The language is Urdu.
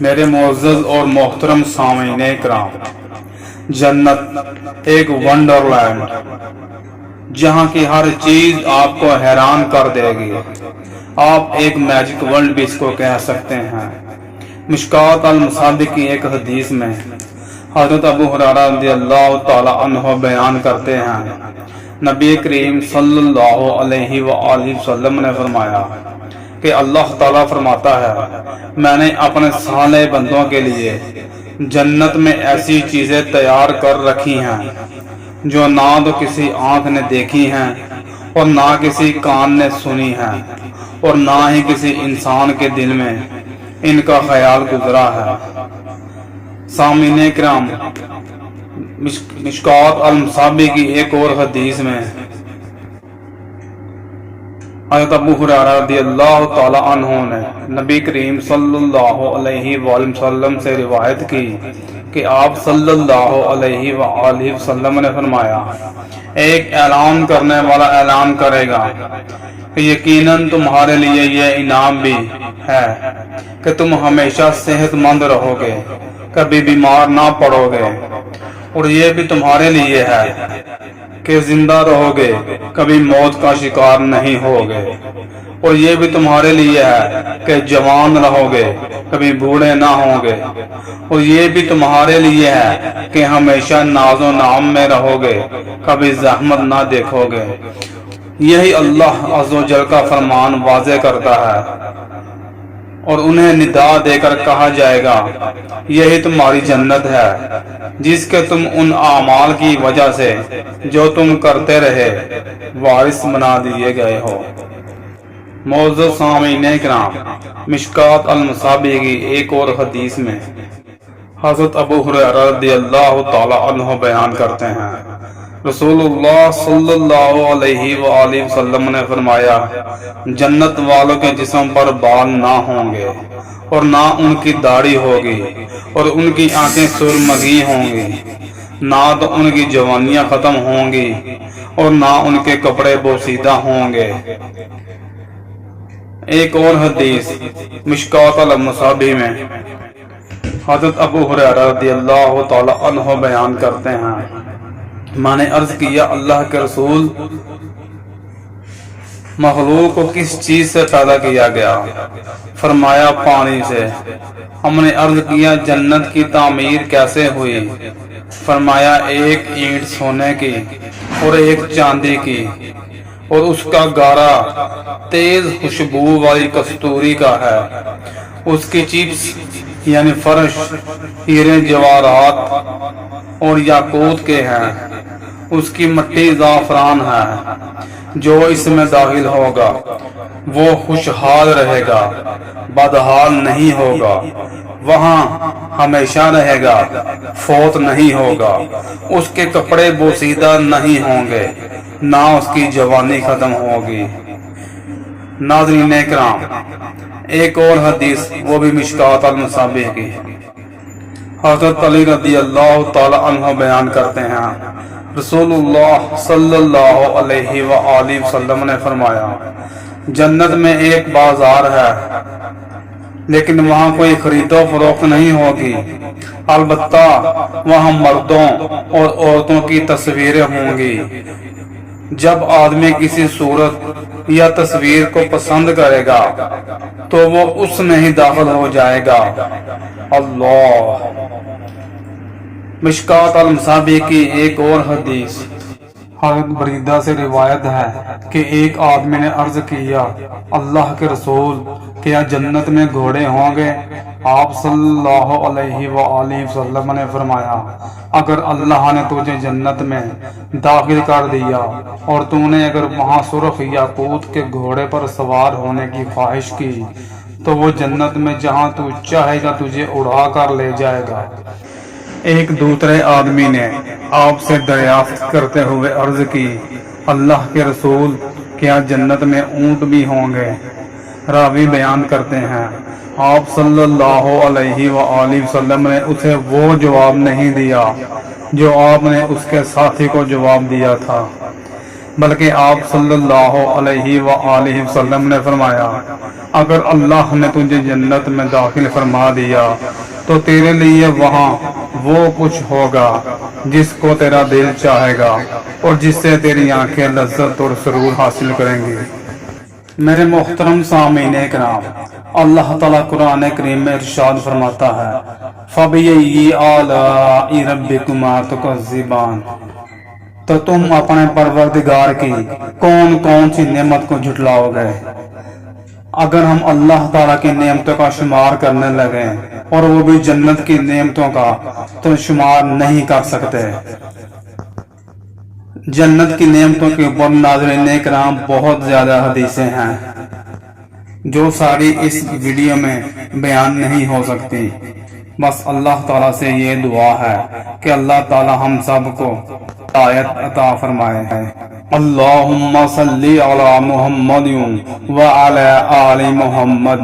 میرے معزز اور محترم سامعین کرام، جنت ایک ونڈر لینڈ جہاں کی ہر چیز آپ کو حیران کر دے گی۔ آپ ایک میجک ورلڈ بھی اس کو کہہ سکتے ہیں۔ مشکوٰۃ المصابیح کی ایک حدیث میں حضرت ابو ہریرہ رضی اللہ تعالی عنہ بیان کرتے ہیں، نبی کریم صلی اللہ علیہ وآلہ وسلم نے فرمایا کہ اللہ تعالیٰ فرماتا ہے، میں نے اپنے صالح بندوں کے لیے جنت میں ایسی چیزیں تیار کر رکھی ہیں جو نہ تو کسی آنکھ نے دیکھی ہیں اور نہ کسی کان نے سنی ہیں اور نہ ہی کسی انسان کے دل میں ان کا خیال گزرا ہے۔ سامعین کرام، مشکوٰۃ المصابیح کی ایک اور حدیث میں حضرت ابو ہریرہ رضی اللہ تعالی عنہ نے نبی کریم صلی اللہ علیہ وآلہ وسلم سے روایت کی کہ آپ صلی اللہ علیہ وآلہ وسلم نے فرمایا، ایک اعلان کرنے والا اعلان کرے گا کہ یقیناً تمہارے لیے یہ انعام بھی ہے کہ تم ہمیشہ صحت مند رہو گے، کبھی بیمار نہ پڑو گے، اور یہ بھی تمہارے لیے ہے کہ زندہ رہو گے، کبھی موت کا شکار نہیں ہوگے، اور یہ بھی تمہارے لیے ہے کہ جوان رہو گے، کبھی بوڑھے نہ ہوں گے، اور یہ بھی تمہارے لیے ہے کہ ہمیشہ ناز و نعم میں رہو گے، کبھی زحمت نہ دیکھو گے۔ یہی اللہ عز و جل کا فرمان واضح کرتا ہے، اور انہیں ندا دے کر کہا جائے گا، یہی تمہاری جنت ہے جس کے تم ان اعمال کی وجہ سے جو تم کرتے رہے وارث بنا دیے گئے ہو۔ معزز سامعین کرام، مشکوٰۃ المصابیح کی ایک اور حدیث میں حضرت ابو ہریرہ رضی اللہ تعالی عنہ بیان کرتے ہیں، رسول اللہ صلی اللہ علیہ وآلہ وسلم نے فرمایا، جنت والوں کے جسم پر بال نہ ہوں گے اور نہ ان کی داڑھی ہوگی، اور ان کی آنکھیں سرمگی ہوں گی، نہ تو ان کی جوانیاں ختم ہوں گی اور نہ ان کے کپڑے بوسیدہ ہوں گے۔ ایک اور حدیث مشکوٰۃ المصابیح میں حضرت ابو ہریرہ رضی اللہ تعالی عنہ بیان کرتے ہیں، میں نے عرض کیا، اللہ کے رسول، مخلوق کو کس چیز سے پیدا کیا گیا؟ فرمایا، پانی سے۔ ہم نے عرض کیا، جنت کی تعمیر کیسے ہوئی؟ فرمایا، ایک اینٹ سونے کی اور ایک چاندی کی، اور اس کا گارا تیز خوشبو والی کستوری کا ہے، اس کی چیپس یعنی فرش ہیرے جواہرات اور یاقوت کے ہیں، اس کی مٹی زعفران ہے، جو اس میں داخل ہوگا وہ خوشحال رہے گا، بدحال نہیں ہوگا، وہاں ہمیشہ رہے گا، فوت نہیں ہوگا، اس کے کپڑے بوسیدہ نہیں ہوں گے، نہ اس کی جوانی ختم ہوگی۔ ناظرین کرام، ایک اور حدیث وہ بھی مشکوٰۃ المصابیح کی، حضرت علی رضی اللہ تعالی عنہ بیان کرتے ہیں، رسول اللہ صلی اللہ علیہ وآلہ وسلم نے فرمایا، جنت میں ایک بازار ہے لیکن وہاں کوئی خرید و فروخت نہیں ہوگی، البتہ وہاں مردوں اور عورتوں کی تصویریں ہوں گی۔ جب آدمی کسی صورت یا تصویر کو پسند کرے گا تو وہ اس میں ہی داخل ہو جائے گا۔ اللہ۔ مشکوٰۃ المصابیح کی ایک اور حدیث حضرت بریدہ سے روایت ہے کہ ایک آدمی نے عرض کیا، اللہ کے رسول، کیا جنت میں گھوڑے ہوں گے؟ آپ صلی اللہ علیہ وآلہ وسلم نے فرمایا، اگر اللہ نے تجھے جنت میں داخل کر دیا اور تو نے اگر وہاں سرخ یاقوت کے گھوڑے پر سوار ہونے کی خواہش کی تو وہ جنت میں جہاں تو چاہے گا تجھے اڑا کر لے جائے گا۔ ایک دوسرے آدمی نے آپ سے دریافت کرتے ہوئے عرض کی، اللہ کے رسول، کیا جنت میں اونٹ بھی ہوں گے؟ راوی بیان کرتے ہیں، آپ صلی اللہ علیہ وآلہ وسلم نے اسے وہ جواب نہیں دیا جو آپ نے اس کے ساتھی کو جواب دیا تھا۔ بلکہ آپ صلی اللہ علیہ وآلہ وسلم نے فرمایا اگر اللہ نے تجھے جنت میں داخل فرما دیا تو تیرے لیے وہاں وہ کچھ ہوگا جس کو تیرا دل چاہے گا اور جس سے تیری آنکھیں لذت اور سرور حاصل کریں گی۔ میرے محترم سامعین کرام، اللہ تعالیٰ قرآن کریم میں ارشاد فرماتا ہے فَبِأَيِّ آلَاءِ رَبِّكُمَا تُكَذِّبَانِ، تو تم اپنے پروردگار کی کون کون سی نعمت کو جھٹلاؤ گے۔ اگر ہم اللہ تعالیٰ کی نعمتوں کا شمار کرنے لگیں اور وہ بھی جنت کی نعمتوں کا تو شمار نہیں کر سکتے۔ جنت کی نعمتوں کے اوپر ناظرین کرام بہت زیادہ حدیثیں ہیں جو ساری اس ویڈیو میں بیان نہیں ہو سکتی۔ بس اللہ تعالیٰ سے یہ دعا ہے کہ اللہ تعالیٰ ہم سب کو ہدایت عطا فرمائے ہے۔ اللہم صلی علی محمد وعلی آل محمد۔